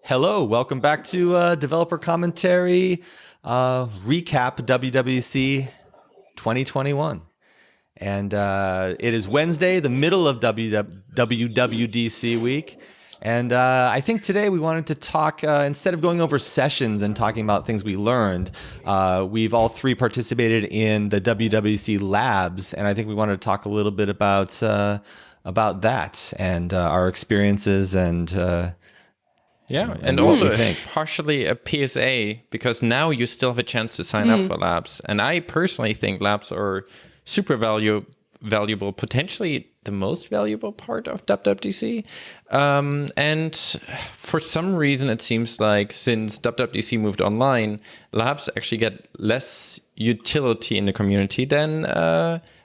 Hello, welcome back to Developer Commentary Recap WWDC 2021. And it is Wednesday, the middle of WWDC week. And I think today we wanted to talk, instead of going over sessions and talking about things we learned, we've all three participated in the WWDC labs. And I think we wanted to talk a little bit about that and our experiences and and also partially a PSA, because now you still have a chance to sign up for labs. And I personally think labs are super valuable, potentially the most valuable part of WWDC. And for some reason, it seems like since WWDC moved online, labs actually get less utility in the community than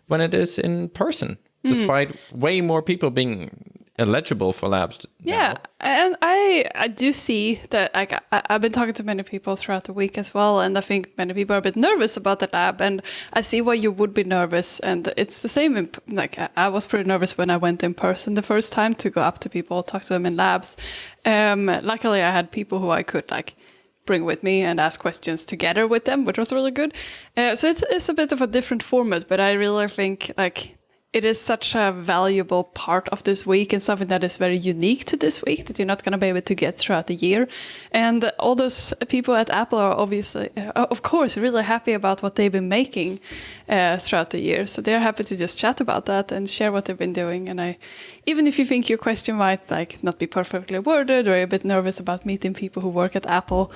when it is in person, despite way more people being eligible for labs now. Yeah, and I do see that I've been talking to many people throughout the week as well, and I think many people are a bit nervous about the lab, and I see why you would be nervous. And it's the same, I was pretty nervous when I went in person the first time to go up to people, talk to them in labs. Luckily, I had people who I could bring with me and ask questions together with them, which was really good. So it's a bit of a different format, but I really think it is such a valuable part of this week and something that is very unique to this week that you're not going to be able to get throughout the year. And all those people at Apple are obviously, of course, really happy about what they've been making throughout the year. So they're happy to just chat about that and share what they've been doing. And even if you think your question might not be perfectly worded, or you're a bit nervous about meeting people who work at Apple,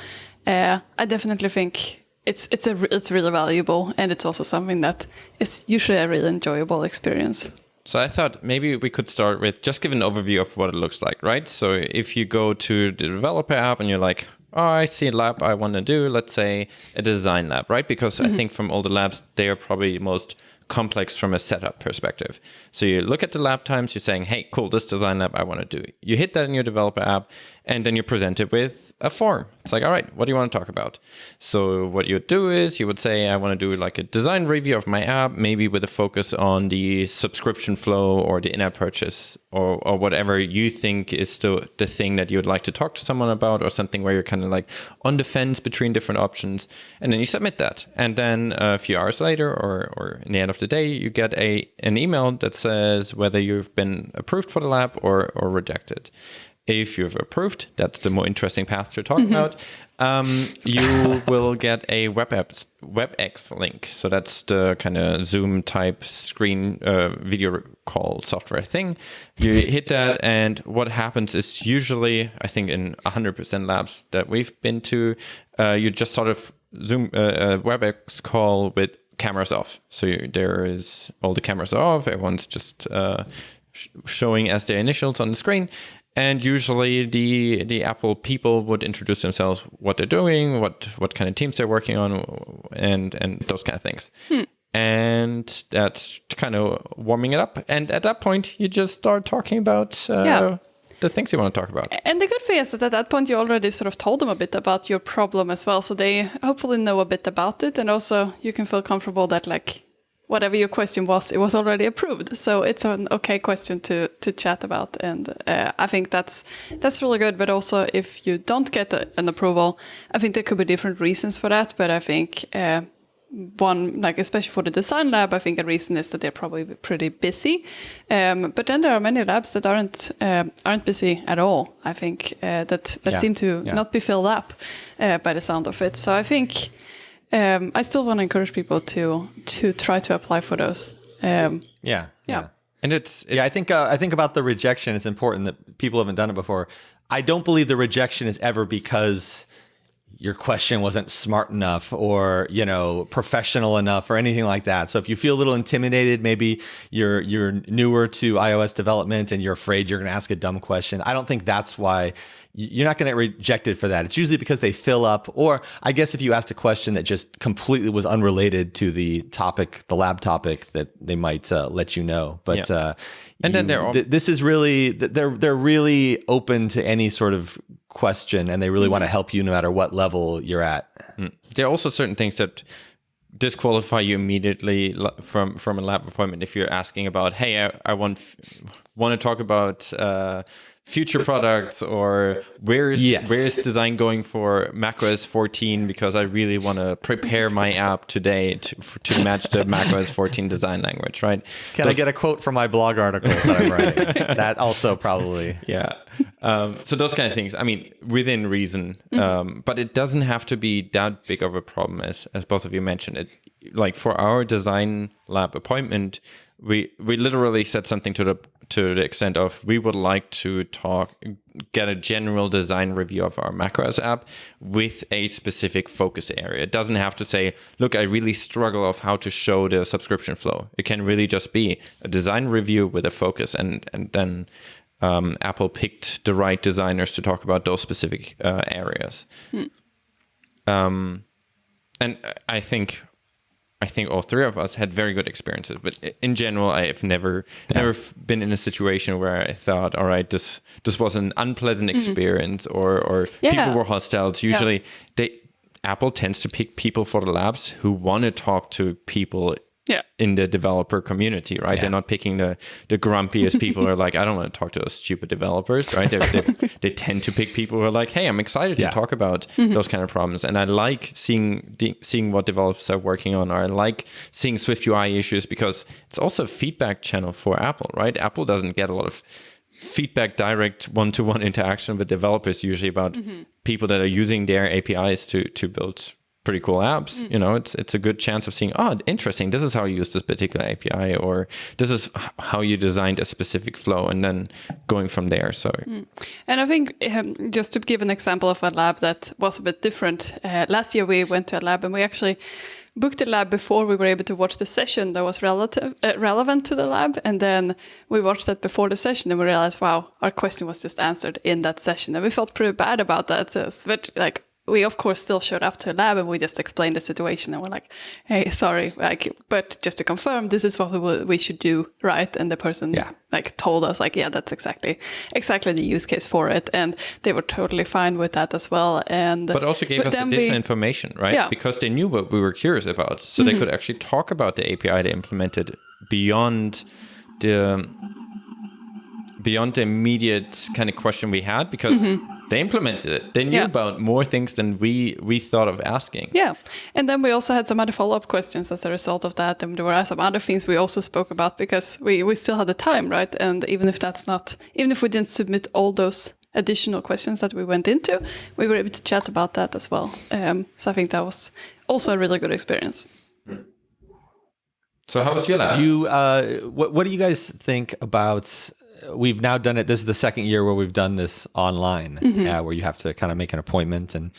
I definitely think it's really valuable, and it's also something that is usually a really enjoyable experience. So I thought maybe we could start with just give an overview of what it looks like, right? So if you go to the developer app and you're like, oh, I see a lab I want to do, let's say a design lab, right? Because I think from all the labs, they are probably most complex from a setup perspective. So you look at the lab times, you're saying, hey, cool, this design lab I want to do. You hit that in your developer app, and then you're presented with a form. It's like, all right, what do you want to talk about? So what you would do is you would say, I want to do a design review of my app, maybe with a focus on the subscription flow or the in-app purchase or whatever you think is still the thing that you would like to talk to someone about, or something where you're kind of on the fence between different options. And then you submit that. And then a few hours later or in the end of the day, you get an email that says whether you've been approved for the lab or rejected. If you've approved, that's the more interesting path to talk about. You will get a WebEx link. So that's the kind of Zoom type screen video call software thing. You hit that, and what happens is usually, I think in 100% labs that we've been to, you just sort of Zoom a WebEx call with cameras off. So there is all the cameras are off. Everyone's just showing as their initials on the screen. And usually the Apple people would introduce themselves, what they're doing, what kind of teams they're working on, and those kind of things. And that's kind of warming it up. And at that point, you just start talking about the things you want to talk about. And the good thing is that at that point, you already sort of told them a bit about your problem as well. So they hopefully know a bit about it. And also you can feel comfortable that whatever your question was, it was already approved. So it's an okay question to chat about. And I think that's really good. But also if you don't get an approval, I think there could be different reasons for that. But I think one, especially for the design lab, I think a reason is that they're probably pretty busy. But then there are many labs that aren't busy at all. I think that seem to not be filled up by the sound of it. So I think I still want to encourage people to try to apply for those. And it's I think about the rejection. It's important that people haven't done it before. I don't believe the rejection is ever because your question wasn't smart enough or, professional enough or anything like that. So if you feel a little intimidated, maybe you're newer to iOS development and you're afraid you're going to ask a dumb question, I don't think that's why. You're not going to get rejected for that. It's usually because they fill up, or I guess if you asked a question that just completely was unrelated to the topic, the lab topic, that they might let you know. But and then this is really, they're really open to any sort of question, and they really want to help you no matter what level you're at. There are also certain things that disqualify you immediately from a lab appointment if you're asking about, hey, I want to talk about future products, or where's design going for macOS 14, because I really want to prepare my app today to match the macOS 14 design language, right? Can I get a quote from my blog article that I'm writing? That also probably. Yeah. So those kind of things, I mean, within reason, but it doesn't have to be that big of a problem as both of you mentioned. It, like for our design lab appointment, we literally said something to the extent of, we would like to get a general design review of our macOS app with a specific focus area. It doesn't have to say, look, I really struggle of how to show the subscription flow. It can really just be a design review with a focus, and then Apple picked the right designers to talk about those specific areas. And I think all three of us had very good experiences, but in general, I have never been in a situation where I thought, all right, this was an unpleasant experience, or people were hostile. It's usually Apple tends to pick people for the labs who want to talk to people in the developer community, right? They're not picking the grumpiest people who are like, I don't want to talk to those stupid developers, right? They tend to pick people who are like, hey, I'm excited to talk about those kind of problems. And I like seeing what developers are working on, or I like seeing Swift UI issues, because it's also a feedback channel for Apple, right? Apple doesn't get a lot of feedback, direct one-to-one interaction with developers, usually about people that are using their APIs to build pretty cool apps. You know, it's a good chance of seeing, oh, interesting, this is how you use this particular API, or this is how you designed a specific flow, and then going from there. So and I think just to give an example of a lab that was a bit different, last year we went to a lab and we actually booked the lab before we were able to watch the session that was relevant to the lab, and then we watched that before the session and we realized, wow, our question was just answered in that session, and we felt pretty bad about that. But like, we of course still showed up to a lab and we just explained the situation and we're like, hey, sorry, like, but just to confirm, this is what we should do, right? And the person like told us like, yeah, that's exactly the use case for it, and they were totally fine with that as well. And but also gave us additional information, right? Yeah. Because they knew what we were curious about, so they could actually talk about the API they implemented beyond the immediate kind of question we had, because they implemented it. They knew about more things than we thought of asking. Yeah. And then we also had some other follow-up questions as a result of that. And there were some other things we also spoke about, because we still had the time, right? And even if we didn't submit all those additional questions that we went into, we were able to chat about that as well. So I think that was also a really good experience. So how was your lab? What do you guys think about... We've now done it. This is the second year where we've done this online, where you have to kind of make an appointment. And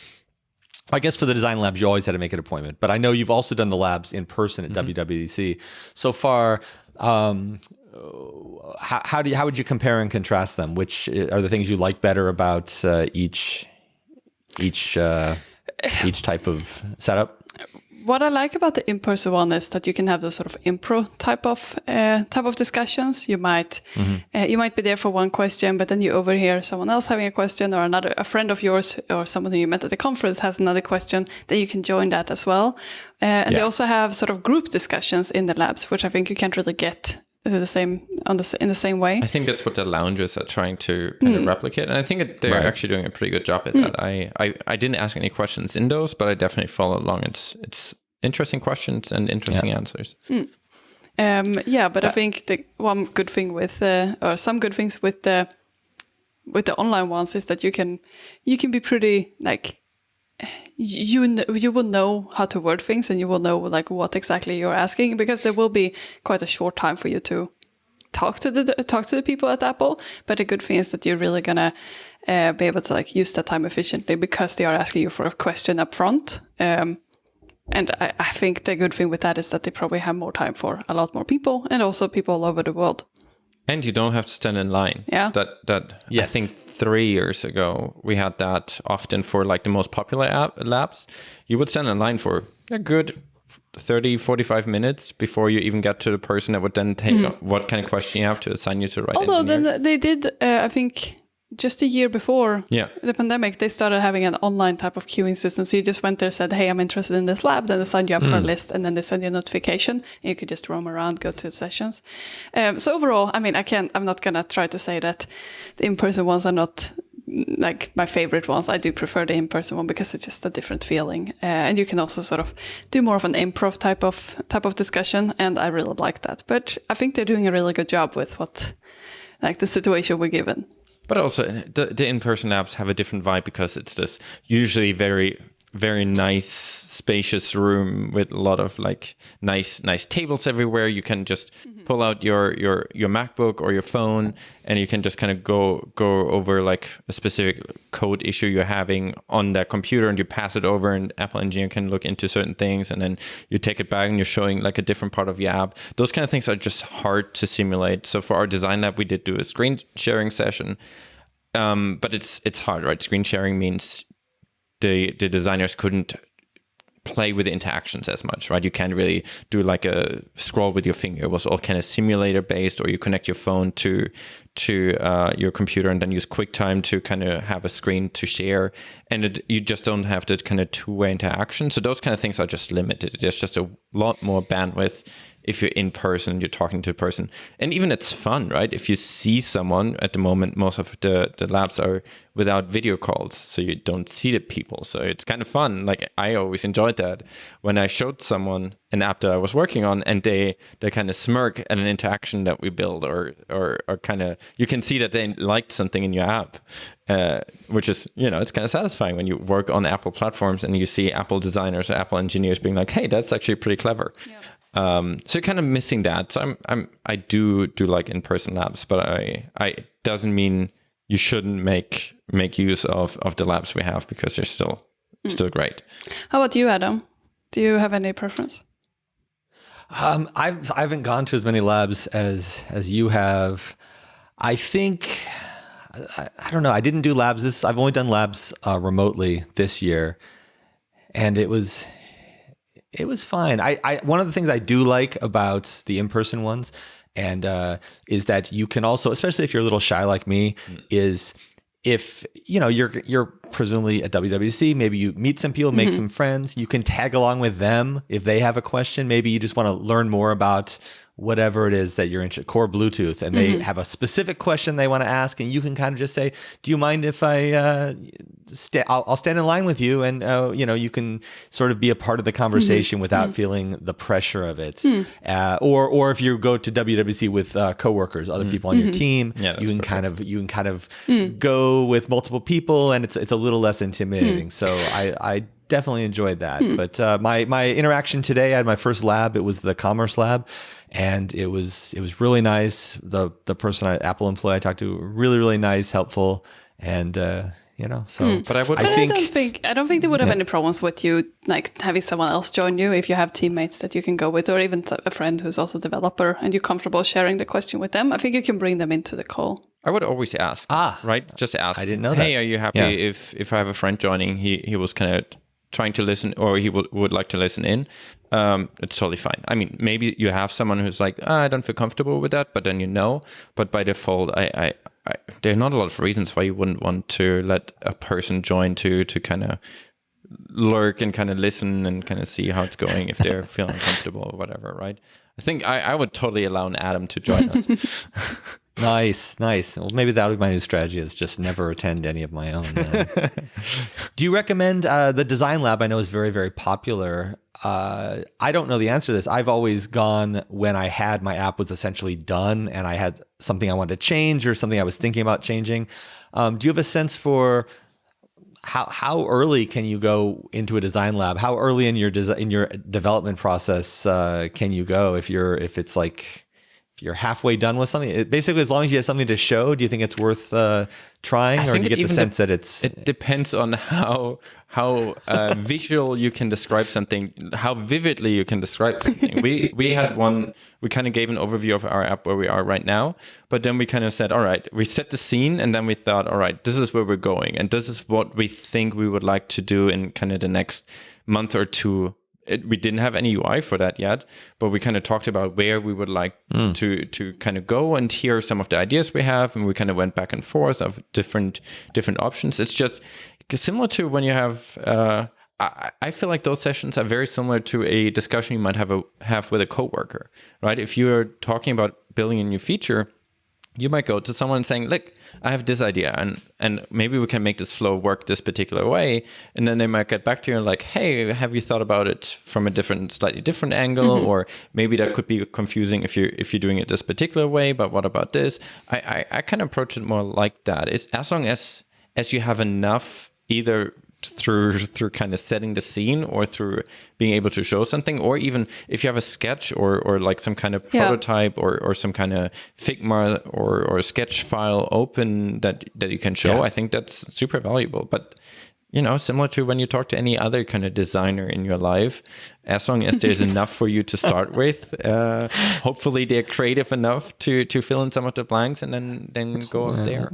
I guess for the design labs, you always had to make an appointment. But I know you've also done the labs in person at WWDC. So far, how would you compare and contrast them? Which are the things you like better about each type of setup? What I like about the in-person one is that you can have those sort of impro type of discussions. You might be there for one question, but then you overhear someone else having a question, or a friend of yours or someone who you met at the conference has another question. Then you can join that as well. And they also have sort of group discussions in the labs, which I think you can't really get in the same way. I think that's what the loungers are trying to kind of replicate, and I think they're actually doing a pretty good job at that. I didn't ask any questions in those, but I definitely followed along. It's interesting questions and interesting answers. But I think the one good thing with or some good things with the online ones is that you can be pretty like, you will know how to word things, and you will know like what exactly you're asking, because there will be quite a short time for you to talk to the people at Apple. But the good thing is that you're really gonna be able to like use that time efficiently, because they are asking you for a question up front. And I think the good thing with that is that they probably have more time for a lot more people, and also people all over the world. And you don't have to stand in line. Yeah. I think 3 years ago, we had that often for like the most popular labs. You would stand in line for a good 30, 45 minutes before you even get to the person that would then take what kind of question you have to assign you to write. Although then they did, I think just a year before Yeah. the pandemic, they started having an online type of queuing system. So you just went there, said, hey, I'm interested in this lab. Then they signed you up for a list, and then they send you a notification, and you could just roam around, go to sessions. So overall, I mean, I'm not going to try to say that the in-person ones are not like my favorite ones. I do prefer the in-person one because it's just a different feeling. And you can also sort of do more of an improv type of discussion. And I really like that. But I think they're doing a really good job with the situation we're given. But also, the in-person labs have a different vibe because it's this usually very, very nice, spacious room with a lot of like nice tables everywhere. You can just pull out your MacBook or your phone, and you can just kind of go over like a specific code issue you're having on that computer, and you pass it over, and Apple engineer can look into certain things, and then you take it back and you're showing like a different part of your app. Those kind of things are just hard to simulate. So for our design lab, we did do a screen sharing session, but it's hard, right? Screen sharing means the designers couldn't play with the interactions as much, right? You can't really do like a scroll with your finger. It was all kind of simulator based, or you connect your phone to your computer and then use QuickTime to kind of have a screen to share. And you just don't have that kind of two-way interaction. So those kind of things are just limited. There's just a lot more bandwidth if you're in person, you're talking to a person. And even it's fun, right? If you see someone, at the moment, most of the labs are without video calls, so you don't see the people. So it's kind of fun. Like, I always enjoyed that when I showed someone an app that I was working on, and they kind of smirk at an interaction that we build, or kind of, you can see that they liked something in your app, which is, it's kind of satisfying when you work on Apple platforms and you see Apple designers or Apple engineers being like, hey, that's actually pretty clever. Yeah. So you're kind of missing that. So I do like in-person labs, but I doesn't mean you shouldn't make use of the labs we have, because they're still great. How about you, Adam? Do you have any preference? I haven't gone to as many labs as you have. I think, I don't know. I didn't do labs. I've only done labs remotely this year, and it was fine. I one of the things I do like about the in-person ones, and is that you can also, especially if you're a little shy like me, is if you're presumably at WWDC, maybe you meet some people, make some friends, you can tag along with them if they have a question. Maybe you just want to learn more about whatever it is that you're interested, core Bluetooth, and they have a specific question they want to ask, and you can kind of just say, do you mind if I I'll stand in line with you, and you can sort of be a part of the conversation without feeling the pressure of it. Or if you go to WWDC with coworkers, other people on your team, you can kind of go with multiple people, and it's a little less intimidating. So I definitely enjoyed that. But my interaction today, I had my first lab. It was the commerce lab, and it was really nice. The person, Apple employee I talked to, really, really nice, helpful, and so. But I don't think they would have any problems with you like having someone else join you if you have teammates that you can go with, or even a friend who's also a developer, and you're comfortable sharing the question with them. I think you can bring them into the call. I would always ask, right? Just ask. I didn't know hey, that. are you happy if I have a friend joining? He was kind of trying to listen, or he would like to listen in. It's totally fine. I mean, maybe you have someone who's like, I don't feel comfortable with that, but then But by default, I there are not a lot of reasons why you wouldn't want to let a person join to kind of lurk and kind of listen and kind of see how it's going if they're feeling comfortable or whatever, right? I think I would totally allow an Adam to join us. Nice. Well, maybe that would be my new strategy, is just never attend any of my own. Do you recommend the design lab? I know is very, very popular. I don't know the answer to this. I've always gone when my app was essentially done and I had something I wanted to change or something I was thinking about changing. Do you have a sense for how early can you go into a design lab? How early in your development process can you go if you're halfway done with something? Basically, as long as you have something to show, do you think it's worth trying, or do you get the sense that it's? It depends on how visual you can describe something, how vividly you can describe something. We had one. We kind of gave an overview of our app where we are right now, but then we kind of said, all right, we set the scene, and then we thought, all right, this is where we're going, and this is what we think we would like to do in kind of the next month or two we didn't have any UI for that yet, but we kind of talked about where we would like to kind of go, and here are some of the ideas we have, and we kind of went back and forth of different options. It's just similar to when you have. I feel like those sessions are very similar to a discussion you might have with a coworker, right? If you're talking about building a new feature, you might go to someone saying, look, I have this idea and maybe we can make this flow work this particular way. And then they might get back to you and like, hey, have you thought about it from a slightly different angle? Or maybe that could be confusing if you're doing it this particular way, but what about this? I kind of approach it more like that. It's as long as you have enough either through kind of setting the scene or through being able to show something, or even if you have a sketch or like some kind of prototype or some kind of Figma or a sketch file open that you can show, I think that's super valuable. But similar to when you talk to any other kind of designer in your life, as long as there's enough for you to start with, hopefully they're creative enough to fill in some of the blanks and then go off there.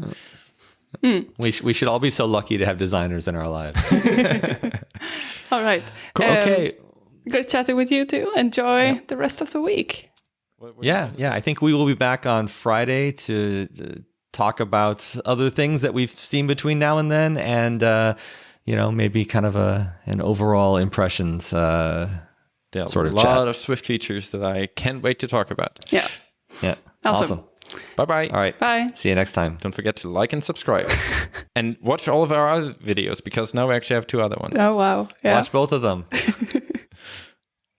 We should all be so lucky to have designers in our lives. All right. Cool. Okay. Great chatting with you too. Enjoy the rest of the week. Yeah. I think we will be back on Friday to talk about other things that we've seen between now and then, and maybe kind of an overall impressions sort of chat. A lot of Swift features that I can't wait to talk about. Yeah. Awesome. Bye-bye. All right. Bye. See you next time. Don't forget to like and subscribe. And watch all of our other videos, because now we actually have 2 other ones. Oh, wow. Yeah. Watch both of them.